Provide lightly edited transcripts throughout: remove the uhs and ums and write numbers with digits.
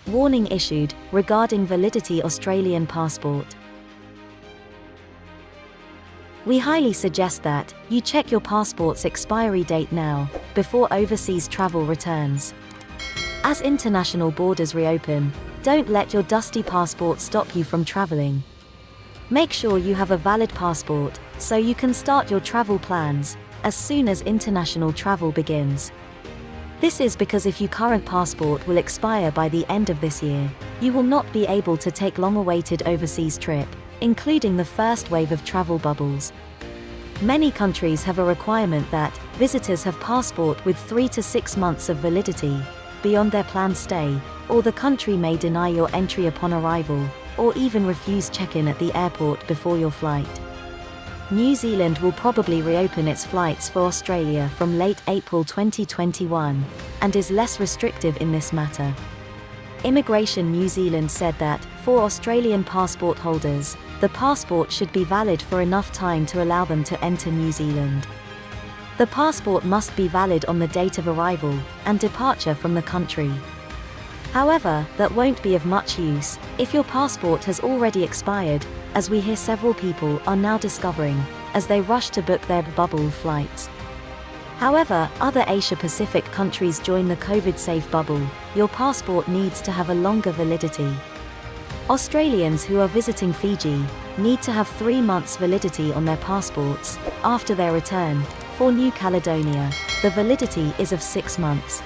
Warning issued, regarding validity Australian passport. We highly suggest that you check your passport's expiry date now, before overseas travel returns. As international borders reopen, don't let your dusty passport stop you from traveling. Make sure you have a valid passport, so you can start your travel plans as soon as international travel begins. This is because if your current passport will expire by the end of this year, you will not be able to take long-awaited overseas trip, including the first wave of travel bubbles. Many countries have a requirement that visitors have passport with 3 to 6 months of validity beyond their planned stay, or the country may deny your entry upon arrival, or even refuse check-in at the airport before your flight. New Zealand will probably reopen its flights for Australia from late April 2021, and is less restrictive in this matter. Immigration New Zealand said that, for Australian passport holders, the passport should be valid for enough time to allow them to enter New Zealand. The passport must be valid on the date of arrival and departure from the country. However, that won't be of much use if your passport has already expired, as we hear several people are now discovering, as they rush to book their bubble flights. However, other Asia-Pacific countries join the COVID-safe bubble. Your passport needs to have a longer validity. Australians who are visiting Fiji need to have 3 months validity on their passports after their return. For New Caledonia, the validity is of 6 months.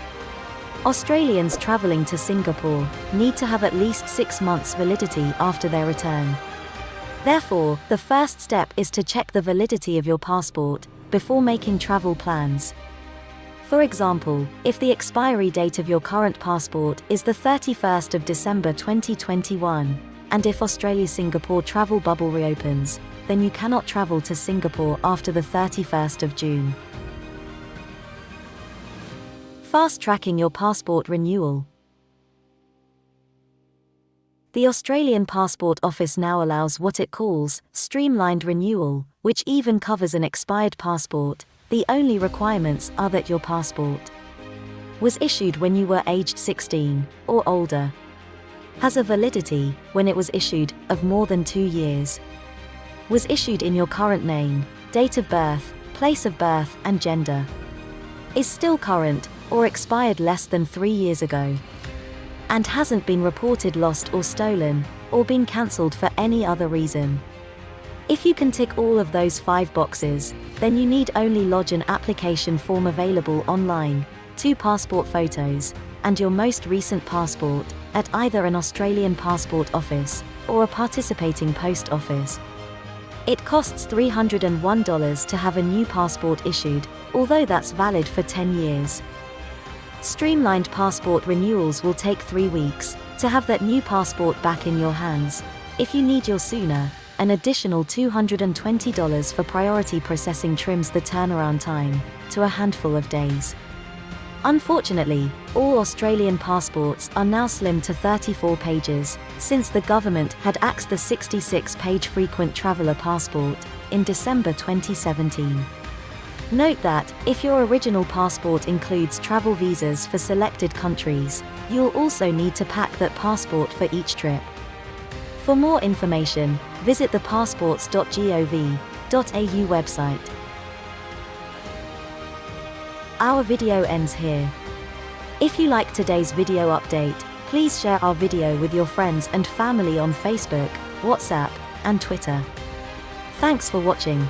Australians travelling to Singapore need to have at least 6 months validity after their return. Therefore, the first step is to check the validity of your passport before making travel plans. For example, if the expiry date of your current passport is the 31st of December 2021, and if Australia-Singapore travel bubble reopens, then you cannot travel to Singapore after the 31st of June. Fast-tracking your passport renewal. The Australian Passport Office now allows what it calls streamlined renewal, which even covers an expired passport. The only requirements are that your passport was issued when you were aged 16 or older, has a validity when it was issued of more than 2 years, was issued in your current name, date of birth, place of birth and gender, is still current or expired less than 3 years ago, and hasn't been reported lost or stolen, or been cancelled for any other reason. If you can tick all of those 5 boxes, then you need only lodge an application form available online, 2 passport photos, and your most recent passport, at either an Australian passport office, or a participating post office. It costs $301 to have a new passport issued, although that's valid for 10 years. Streamlined passport renewals will take 3 weeks to have that new passport back in your hands. If you need yours sooner, an additional $220 for priority processing trims the turnaround time to a handful of days. Unfortunately, all Australian passports are now slimmed to 34 pages, since the government had axed the 66-page frequent traveller passport in December 2017. Note that, if your original passport includes travel visas for selected countries, you'll also need to pack that passport for each trip. For more information, visit the passports.gov.au website. Our video ends here. If you like today's video update, please share our video with your friends and family on Facebook, WhatsApp, and Twitter. Thanks for watching.